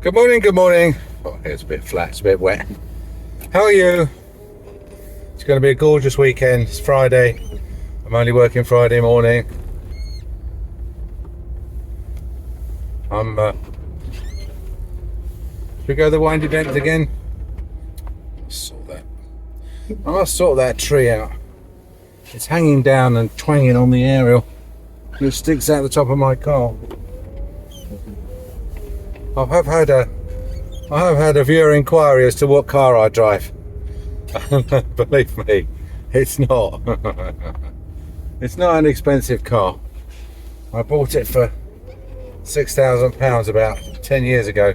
Good morning, good morning. Oh, it's a bit flat, it's a bit wet. How are you? It's going to be a gorgeous weekend. It's Friday. I'm only working Friday morning. Should we go to the windy bends again? Sort that. I must sort that tree out. It's hanging down and twanging on the aerial. It sticks out the top of my car. I have had a viewer inquiry as to what car I drive. Believe me, it's not. It's not an expensive car. I bought it for £6,000 about 10 years ago.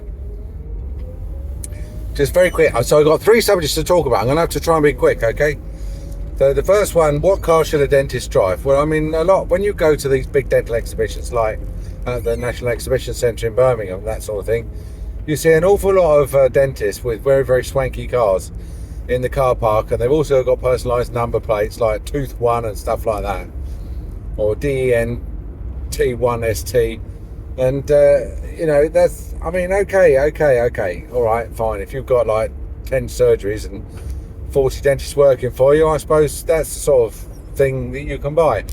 Just very quick. So I've got three subjects to talk about. I'm going to have to try and be quick, okay? So the first one, what car should a dentist drive? Well, I mean, a lot, when you go to these big dental exhibitions like the National Exhibition Centre in Birmingham, that sort of thing, you see an awful lot of dentists with very, very swanky cars in the car park, and they've also got personalised number plates like Tooth 1 and stuff like that, or DEN T1ST, and you know, that's, I mean, okay, all right, fine. If you've got like 10 surgeries and 40 dentists working for you, I suppose that's the sort of thing that you can buy.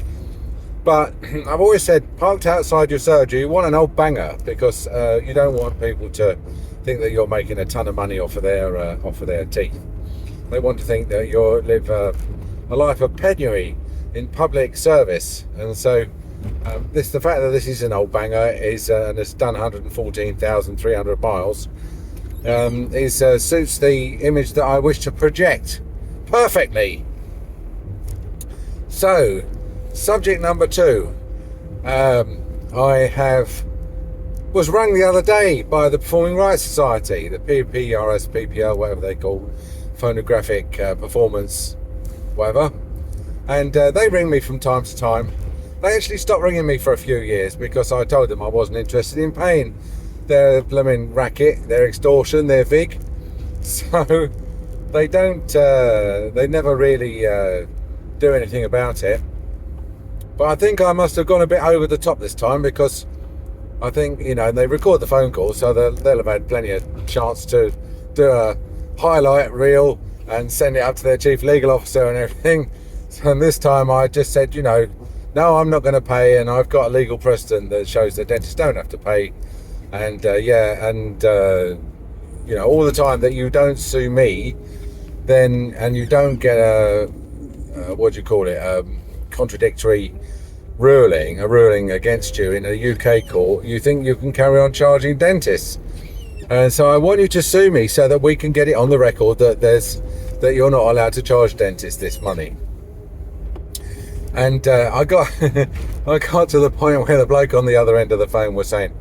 But I've always said, parked outside your surgery, you want an old banger, because you don't want people to think that you're making a ton of money off of their teeth. They want to think that you live a life of penury in public service, and so the fact that this is an old banger is and it's done 114,300 miles suits the image that I wish to project perfectly. So, subject number 2. I was rung the other day by the Performing Rights Society, the PPRS, PPL, whatever they call, phonographic performance, whatever. And they ring me from time to time. They actually stopped ringing me for a few years because I told them I wasn't interested in paying their blooming racket, their extortion, their vig. So they never really do anything about it. But I think I must have gone a bit over the top this time, because I think, you know, they record the phone call, so they'll have had plenty of chance to do a highlight reel and send it up to their chief legal officer and everything. So this time I just said, you know, no, I'm not going to pay, and I've got a legal precedent that shows that dentists don't have to pay. And you know, all the time that you don't sue me, then, and you don't get a contradictory ruling, a ruling against you in a UK court, you think you can carry on charging dentists. And so I want you to sue me so that we can get it on the record that you're not allowed to charge dentists this money. And I got to the point where the bloke on the other end of the phone was saying,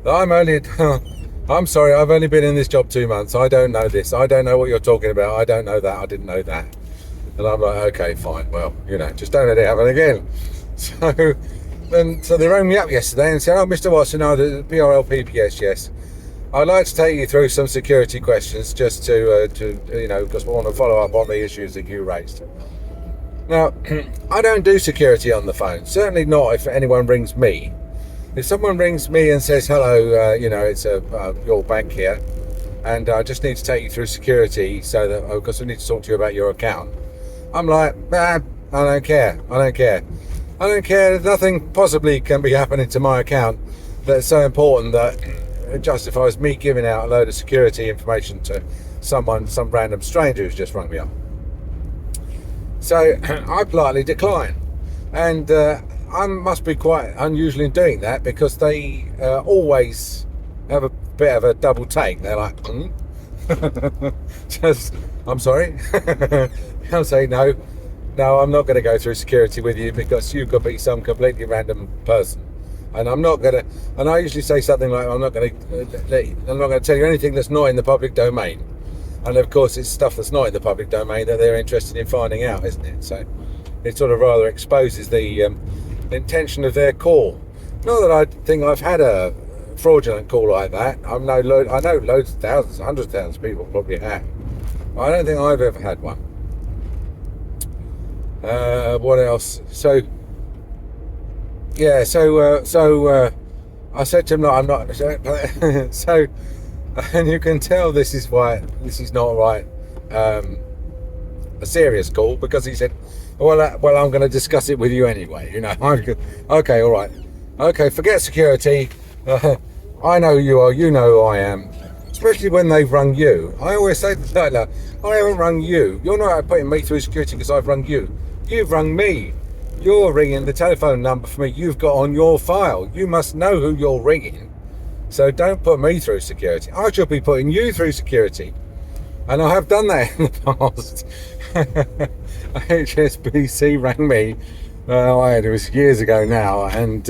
I'm sorry, I've only been in this job 2 months. I don't know this. I don't know what you're talking about. I don't know that. I didn't know that. And I'm like, okay, fine. Well, you know, just don't let it happen again. So they rang me up yesterday and said, oh, Mr. Watson, the PRL PPS, yes. I'd like to take you through some security questions just to you know, because we want to follow up on the issues that you raised. Now, I don't do security on the phone. Certainly not if anyone rings me. If someone rings me and says, hello, you know, it's your bank here, and I just need to take you through security so that, because we need to talk to you about your account. I'm like, I don't care. Nothing possibly can be happening to my account that's so important that it justifies me giving out a load of security information to some random stranger who's just rung me up. So I politely decline, and I must be quite unusual in doing that, because they always have a bit of a double take. They're like, just, I'm sorry. I'll say no, I'm not going to go through security with you, because you could be some completely random person, and I'm not going to. And I usually say something like, I'm not going to tell you anything that's not in the public domain. And of course, it's stuff that's not in the public domain that they're interested in finding out, isn't it? So it sort of rather exposes the intention of their call. Not that I think I've had a fraudulent call like that. I know loads of thousands, hundreds of thousands of people probably have. I don't think I've ever had one. What else? So yeah, I said to him, no, I'm not. So And you can tell this is not right. A serious call, because he said, well, I'm going to discuss it with you anyway. Okay, all right. Okay, forget security. I know who you are. You know who I am. Especially when they've rung you. I always say that, like, I haven't rung you. You're not putting me through security because I've rung you. You've rung me. You're ringing the telephone number for me you've got on your file. You must know who you're ringing. So don't put me through security. I should be putting you through security. And I have done that in the past. HSBC rang me. It was years ago now. And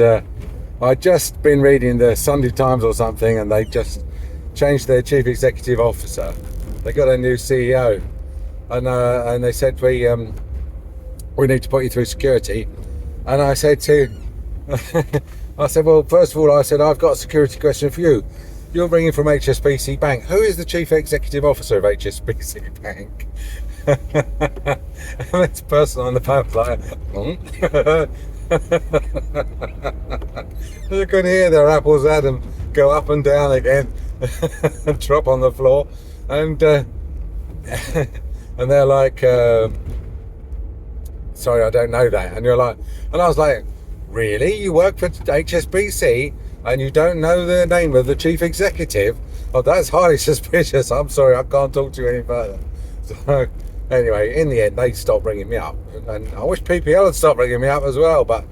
I'd just been reading the Sunday Times or something, and they just changed their chief executive officer. They got a new CEO. And they said, we need to put you through security. And I said well, first of all, I've got a security question for you. You're ringing from HSBC Bank. Who is the chief executive officer of HSBC Bank? And this person on the phone was like, you can hear their apples Adam go up and down again and drop on the floor. And and they're like, sorry, I don't know that. And you're like, and I was like, really? You work for HSBC and you don't know the name of the chief executive? Oh, that's highly suspicious. I'm sorry, I can't talk to you any further. So anyway, in the end, they stopped ringing me up. And I wish PPL had stopped ringing me up as well. But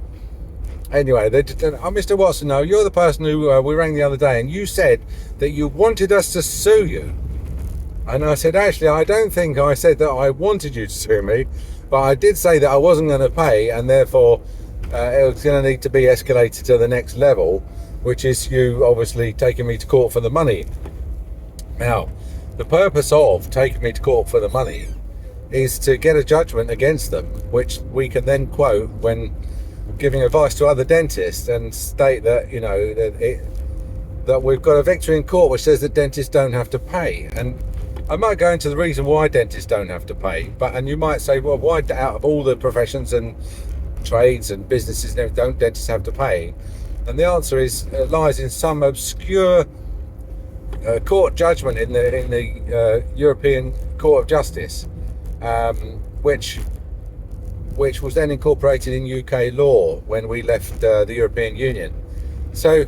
anyway, Mr. Watson, no, you're the person who we rang the other day, and you said that you wanted us to sue you. And I said, actually, I don't think I said that I wanted you to sue me, but I did say that I wasn't going to pay, and therefore it was going to need to be escalated to the next level, which is you obviously taking me to court for the money. Now, the purpose of taking me to court for the money is to get a judgment against them, which we can then quote when giving advice to other dentists, and state that, that we've got a victory in court which says that dentists don't have to pay. And I might go into the reason why dentists don't have to pay, and you might say, well, why out of all the professions and trades and businesses don't dentists have to pay? And the answer lies in some obscure court judgment in the European Court of Justice, which was then incorporated in UK law when we left the European Union. So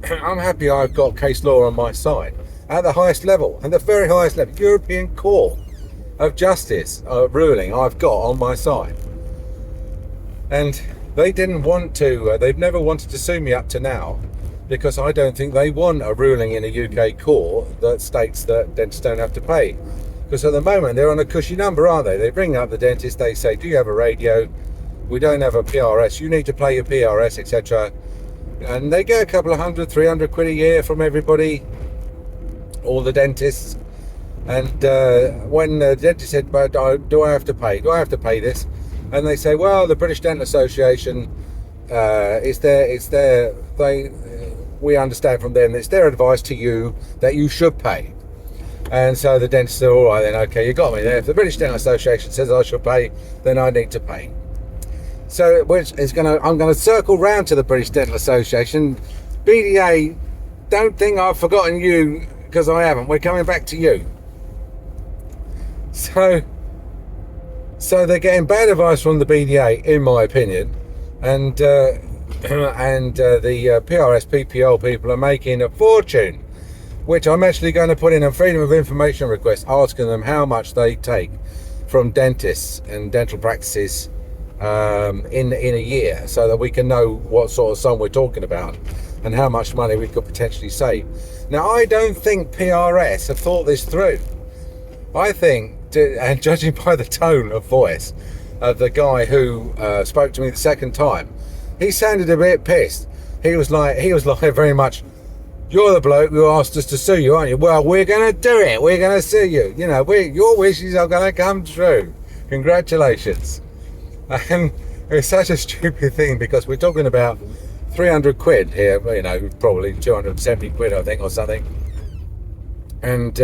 I'm happy I've got case law on my side at the highest level, and the very highest level, European Court of Justice ruling I've got on my side. And they didn't want to, they've never wanted to sue me up to now, because I don't think they want a ruling in a UK court that states that dentists don't have to pay. Because at the moment they're on a cushy number, aren't they? They bring up the dentist, they say, do you have a radio? We don't have a PRS, you need to pay your PRS, etc. And they get a couple of 100, 300 quid a year from everybody, all the dentists. And when the dentist said, but do I have to pay? Do I have to pay this? And they say, well, the British Dental Association, we understand from them, it's their advice to you that you should pay. And so the dentist said, all right then, okay, you got me there. If the British Dental Association says I should pay, then I need to pay. So I'm going to circle round to the British Dental Association. BDA, don't think I've forgotten you, because I haven't. We're coming back to you. So they're getting bad advice from the BDA, in my opinion, and the PRS PPL people are making a fortune, which I'm actually going to put in a freedom of information request asking them how much they take from dentists and dental practices in a year, so that we can know what sort of sum we're talking about and how much money we could potentially save. Now, I don't think PRS have thought this through. I think, and judging by the tone of voice of the guy who spoke to me the second time, he sounded a bit pissed. He was like very much, you're the bloke who asked us to sue you, aren't you? Well, we're going to do it. We're going to sue you. Your wishes are going to come true. Congratulations. And it's such a stupid thing, because we're talking about 300 quid here, probably 270 quid, I think, or something. And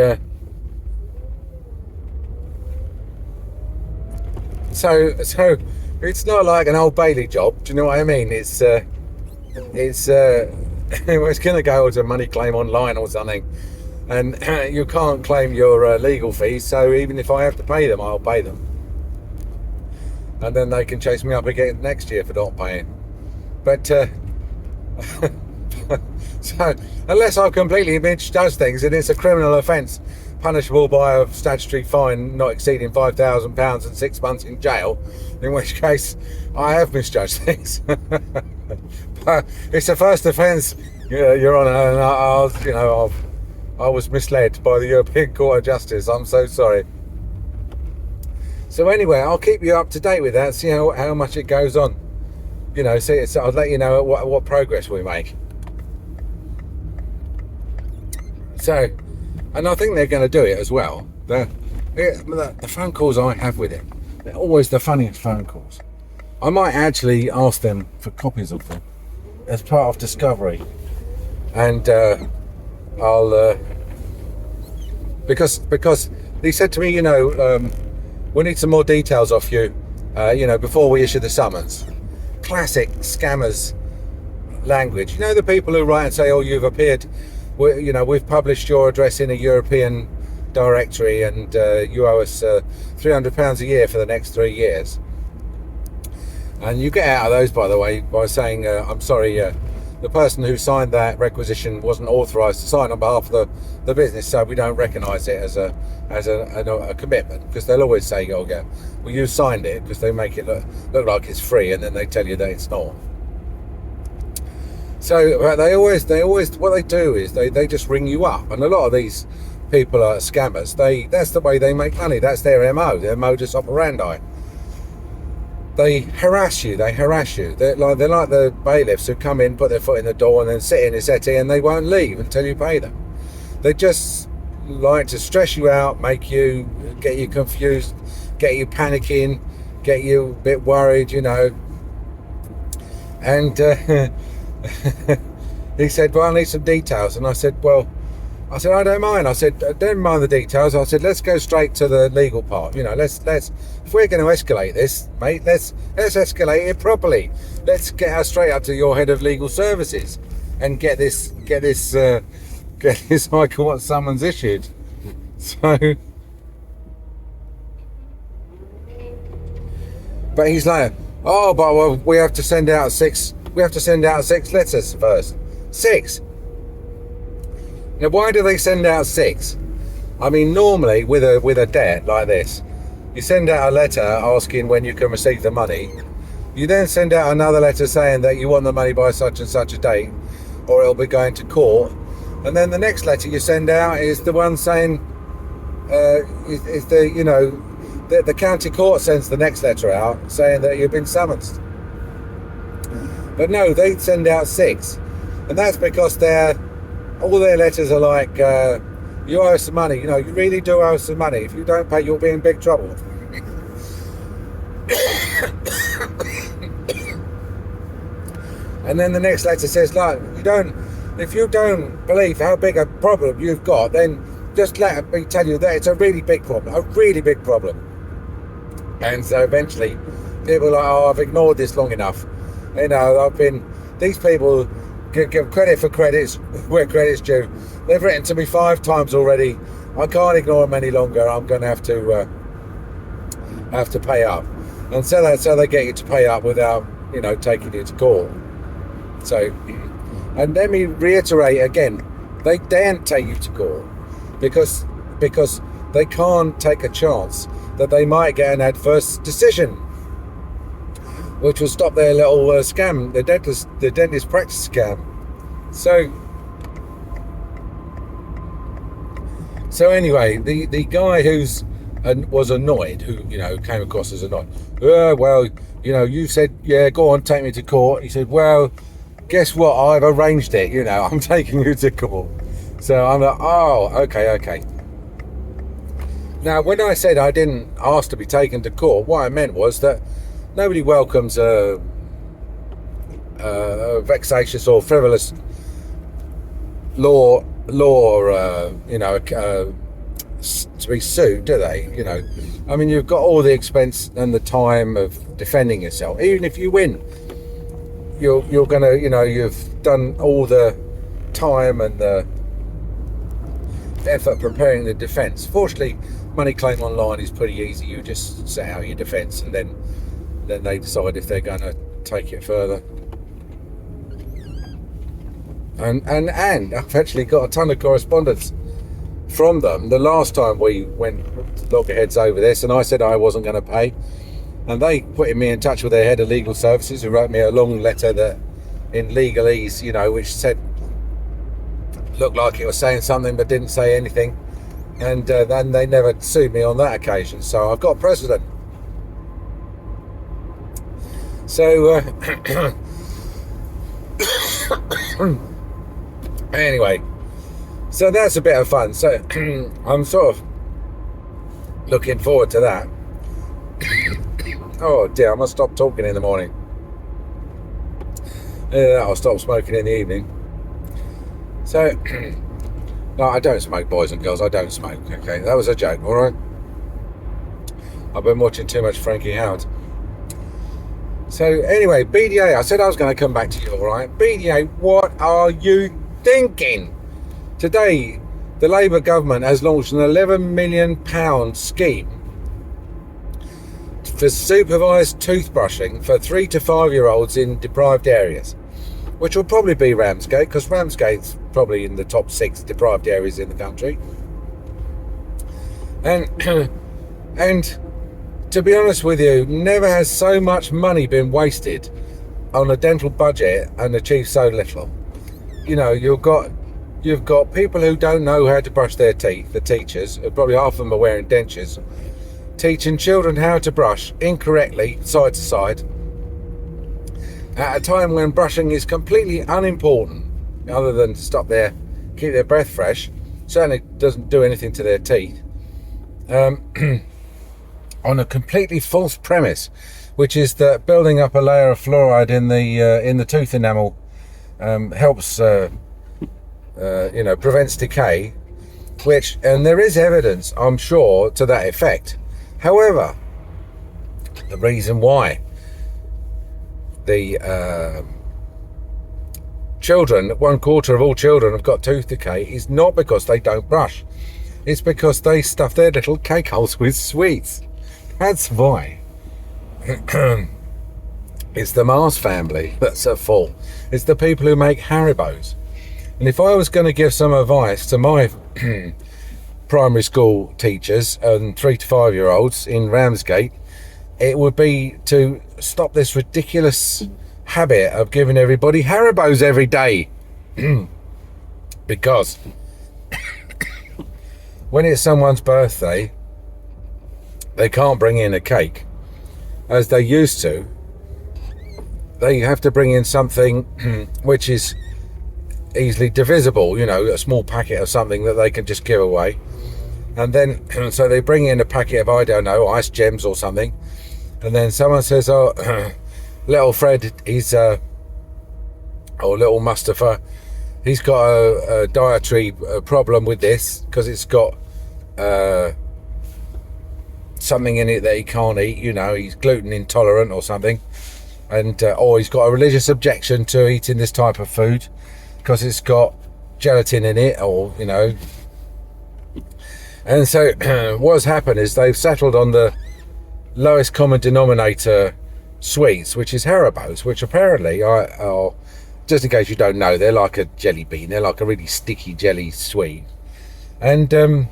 so it's not like an Old Bailey job. Do you know what I mean? It's going to go as a money claim online or something. and you can't claim your legal fees. So even if I have to pay them, I'll pay them, and then they can chase me up again next year for not paying. But so unless I completely misjudge things and it's a criminal offence punishable by a statutory fine not exceeding £5,000 and 6 months in jail, in which case I have misjudged things. But it's the first offence, Your Honour, and I was misled by the European Court of Justice. I'm so sorry. So anyway, I'll keep you up to date with that, see how much it goes on. So I'll let you know what progress we make. So, and I think they're going to do it as well. The phone calls I have with him, they're always the funniest phone calls. I might actually ask them for copies of them as part of Discovery, and I'll because he said to me, we need some more details off you, before we issue the summons. Classic scammers language. The people who write and say, "Oh, you've appeared. We've published your address in a European directory, and you owe us £300 a year for the next 3 years." And you get out of those, by the way, by saying, "I'm sorry, the person who signed that requisition wasn't authorised to sign on behalf of the business, so we don't recognise it as a commitment." Because they'll always say, "Oh, yeah, well, you signed it," because they make it look like it's free, and then they tell you that it's not. So they always what they do is they just ring you up, and a lot of these people are scammers. That's the way they make money. That's their MO, their modus operandi. They harass you. They're like the bailiffs who come in, put their foot in the door, and then sit in a settee, and they won't leave until you pay them. They just like to stress you out, get you confused, get you panicking, get you a bit worried, And he said, "Well, I need some details." And I said, I don't mind. I said, "Don't mind the details." I said, "Let's go straight to the legal part. Let's if we're going to escalate this, mate, let's escalate it properly. Let's get us straight up to your head of legal services and get this High Court summons issued." So, but he's like, "Oh, but we have to send out 6 letters first." 6. Now, why do they send out 6? I mean, normally with a debt like this, you send out a letter asking when you can receive the money. You then send out another letter saying that you want the money by such and such a date, or it'll be going to court. And then the next letter you send out is the one saying, the county court sends the next letter out saying that you've been summoned. But no, they send out 6, and that's because all their letters are like, "You owe us some money. You really do owe us some money. If you don't pay, you'll be in big trouble." And then the next letter says, "Like, if you don't believe how big a problem you've got, then just let me tell you that it's a really big problem, And so eventually, people are like, "Oh, I've ignored this long enough. These people give credit for credits where credit's due. They've written to me 5 times already. I can't ignore them any longer. I'm going to have to pay up." And so they get you to pay up without, taking you to court. So, and let me reiterate again, they daren't take you to court because they can't take a chance that they might get an adverse decision, which will stop their little scam, the dentist practice scam. So anyway, the guy was annoyed, who came across as annoyed. You said, "Yeah, go on, take me to court." He said, "Well, guess what? I've arranged it. I'm taking you to court." So I'm like, "Oh, okay." Now, when I said I didn't ask to be taken to court, what I meant was that nobody welcomes a vexatious or frivolous law, to be sued, do they? I mean, you've got all the expense and the time of defending yourself. Even if you win, you're gonna, you've done all the time and the effort preparing the defence. Fortunately, money claim online is pretty easy. You just set out your defence, and then they decide if they're going to take it further. And I've actually got a ton of correspondence from them. The last time we went loggerheads over this, and I said I wasn't going to pay, and they put me in touch with their head of legal services, who wrote me a long letter that in legalese, which said, looked like it was saying something but didn't say anything, and then they never sued me on that occasion. So I've got precedent. So anyway, so that's a bit of fun. So I'm sort of looking forward to that. Oh dear, I must stop talking in the morning. I'll stop smoking in the evening. So no, I don't smoke, boys and girls. I don't smoke. Okay, that was a joke. All right. I've been watching too much Frankie Howard. So anyway, BDA, I said I was going to come back to you, all right? BDA, what are you thinking? Today, the Labour government has launched an £11 million scheme for supervised toothbrushing for 3 to 5 year olds in deprived areas, which will probably be Ramsgate, because Ramsgate's probably in the top 6 deprived areas in the country. And to be honest with you, never has so much money been wasted on a dental budget and achieved so little. You've got people who don't know how to brush their teeth, the teachers, probably half of them are wearing dentures, teaching children how to brush incorrectly, side to side, at a time when brushing is completely unimportant, other than to keep their breath fresh. Certainly doesn't do anything to their teeth. On a completely false premise, which is that building up a layer of fluoride in the tooth enamel helps, prevents decay, and there is evidence, I'm sure, to that effect. However, the reason why the children, 1/4 of all children have got tooth decay, is not because they don't brush. It's because they stuff their little cake holes with sweets. That's why. It's the Mars family that's at fault. It's the people who make Haribos. And if I was going to give some advice to my primary school teachers and 3 to 5 year olds in Ramsgate, it would be to stop this ridiculous habit of giving everybody Haribos every day. Because when it's someone's birthday, they can't bring in a cake as they used to. They have to bring in something which is easily divisible, a small packet of something that they can just give away. And then, so they bring in a packet of, I don't know, ice gems or something. And then someone says, oh, little Fred, or little Mustafa, he's got a dietary problem with this because it's got something in it that he can't eat, he's gluten intolerant or something, and or he's got a religious objection to eating this type of food because it's got gelatin in it, or and so what's happened is they've settled on the lowest common denominator sweets, which is Haribos, which apparently are, just in case you don't know, they're like a jelly bean. They're like a really sticky jelly sweet, and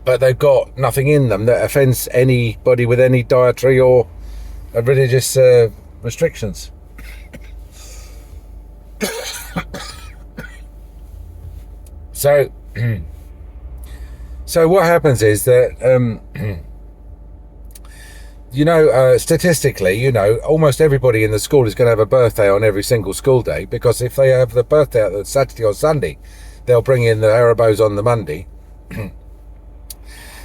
but they've got nothing in them that offends anybody with any dietary or religious restrictions. So what happens is that statistically, almost everybody in the school is going to have a birthday on every single school day, because if they have the birthday on Saturday or Sunday, they'll bring in the Haribos on the Monday.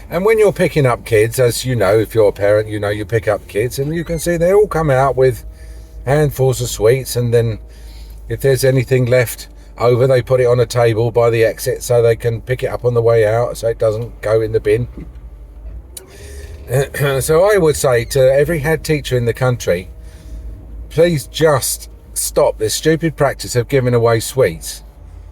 And when you're picking up kids, as you know, if you're a parent, you pick up kids, and you can see they all come out with handfuls of sweets, and then if there's anything left over, they put it on a table by the exit so they can pick it up on the way out, so it doesn't go in the bin. So I would say to every head teacher in the country, please just stop this stupid practice of giving away sweets.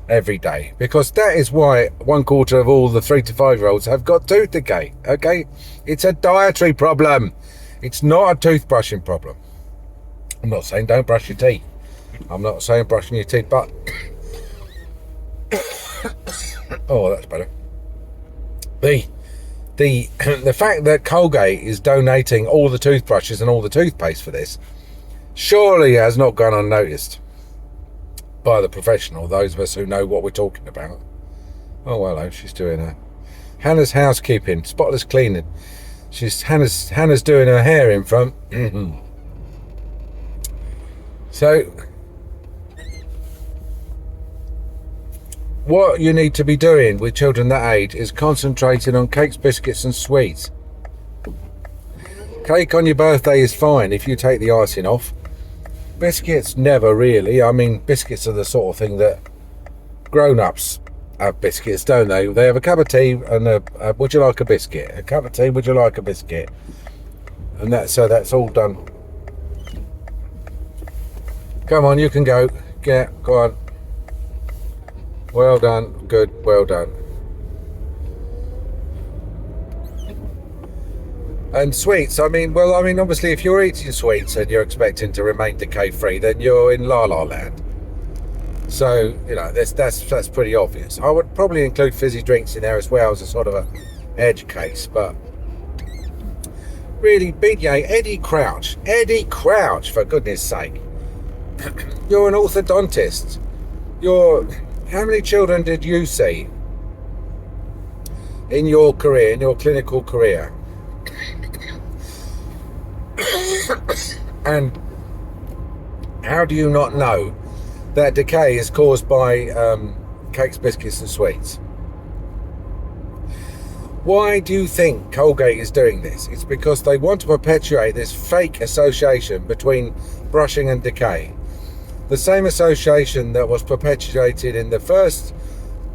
every day, because that is why 1/4 of all the 3 to 5 year olds have got tooth decay. Okay, it's a dietary problem. It's not a toothbrushing problem. I'm not saying don't brush your teeth. I'm not saying brushing your teeth, but oh, that's better. The fact that Colgate is donating all the toothbrushes and all the toothpaste for this surely has not gone unnoticed by the professional, those of us who know what we're talking about. Oh, hello, she's doing her Hannah's housekeeping, spotless cleaning. Hannah's doing her hair in front. So what you need to be doing with children that age is concentrating on cakes, biscuits and sweets. Cake on your birthday is fine if you take the icing off. Biscuits, never really. I mean, biscuits are the sort of thing that grown-ups have biscuits, don't they? They have a cup of tea and a would you like a biscuit? A cup of tea, would you like a biscuit? And that's all done. Come on, you can go. Yeah, go on. Well done. Good. Well done. And sweets, I mean, obviously, if you're eating sweets and you're expecting to remain decay-free, then you're in la la land. So, you know, that's pretty obvious. I would probably include fizzy drinks in there as well as a sort of a edge case, but really, BDA, Eddie Crouch, for goodness sake. You're an orthodontist. How many children did you see in your career, in your clinical career? And how do you not know that decay is caused by cakes, biscuits and sweets? Why do you think Colgate is doing this? It's because they want to perpetuate this fake association between brushing and decay. The same association that was perpetuated in the first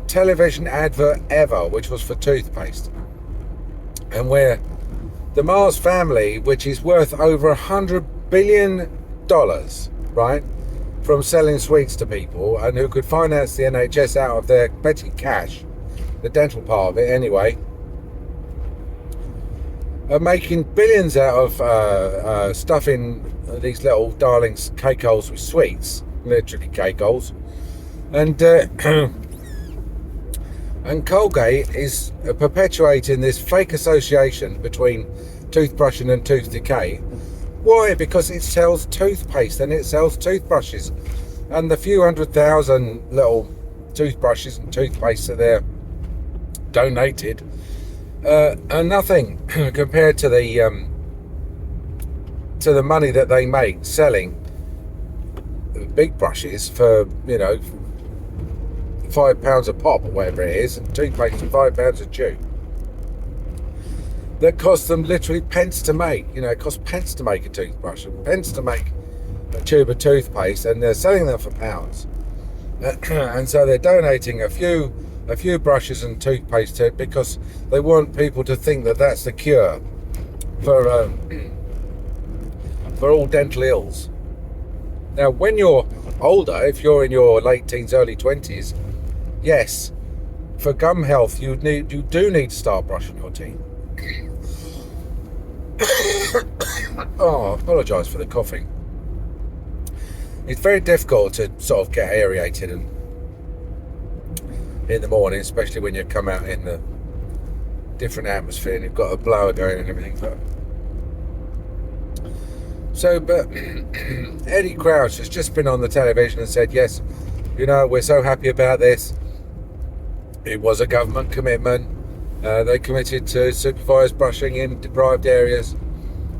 television advert ever, which was for toothpaste, and where the Mars family, which is worth over $100 billion, right, from selling sweets to people, and who could finance the NHS out of their petty cash, the dental part of it anyway, are making billions out of stuffing these little darlings cake holes with sweets, literally cake holes, and and Colgate is perpetuating this fake association between toothbrushing and tooth decay. Why? Because it sells toothpaste and it sells toothbrushes, and the few 100,000 little toothbrushes and toothpaste that they're donated are nothing compared to the money that they make selling big brushes for, you know, £5 a pop or whatever it is, and toothpaste for £5 a tube. That costs them literally pence to make. You know, it costs pence to make a toothbrush and pence to make a tube of toothpaste, and they're selling them for pounds. And so they're donating a few brushes and toothpaste to it because they want people to think that that's the cure for all dental ills. Now, when you're older, if you're in your late teens, early 20s, yes, for gum health, you do need to start brushing your teeth. Oh, I apologise for the coughing. It's very difficult to sort of get aerated in the morning, especially when you come out in the different atmosphere and you've got a blower going and everything. But Eddie Crouch has just been on the television and said, yes, you know, we're so happy about this. It was a government commitment. They committed to supervise brushing in deprived areas,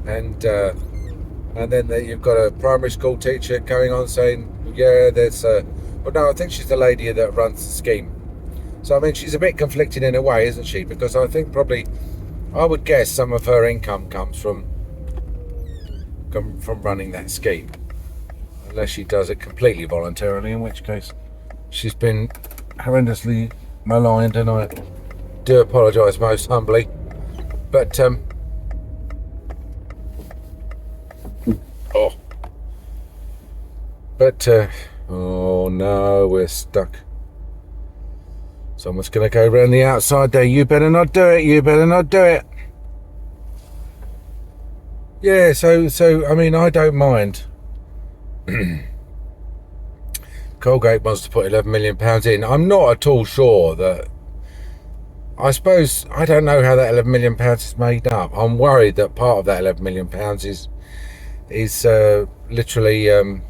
and then you've got a primary school teacher going on saying, yeah, there's well, no, I think she's the lady that runs the scheme. So I mean, she's a bit conflicted in a way, isn't she? Because I think probably, I would guess, some of her income comes from running that scheme, unless she does it completely voluntarily, in which case she's been horrendously maligned, and I do apologise most humbly. But oh no, we're stuck. Someone's going to go around the outside there. You better not do it. You better not do it. Yeah, so I mean, I don't mind. Colgate wants to put £11 million in. I'm not at all sure that. I suppose I don't know how that £11 million is made up. I'm worried that part of that £11 million is literally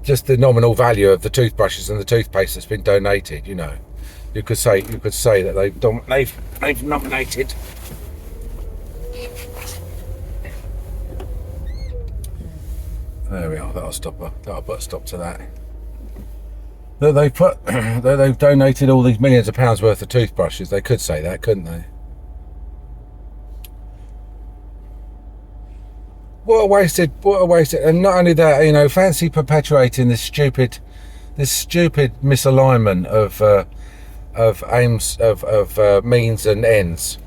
just the nominal value of the toothbrushes and the toothpaste that's been donated. You know, you could say that they've nominated. There we are. That'll put a stop to that. They've donated all these millions of pounds worth of toothbrushes. They could say that, couldn't they? What a wasted. And not only that, you know, fancy perpetuating this stupid misalignment of aims of means and ends.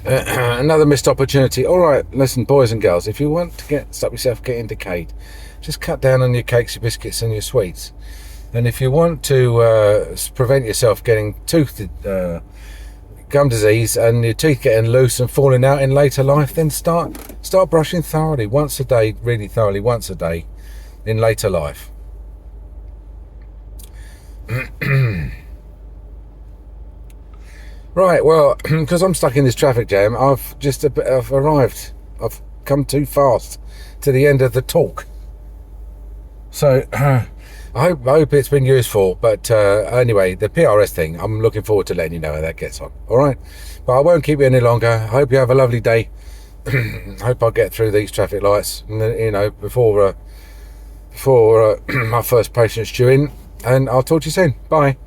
Another missed opportunity. All right, listen, boys and girls, if you want to stop yourself getting decayed, just cut down on your cakes, your biscuits and your sweets. And if you want to prevent yourself getting gum disease and your teeth getting loose and falling out in later life, then start brushing thoroughly once a day, really thoroughly once a day in later life. Right, well, because I'm stuck in this traffic jam, I've arrived. I've come too fast to the end of the talk. So, I hope it's been useful. But anyway, the PRS thing, I'm looking forward to letting you know how that gets on. All right? But I won't keep you any longer. I hope you have a lovely day. Hope I get through these traffic lights, you know, before my first patient's due in. And I'll talk to you soon. Bye.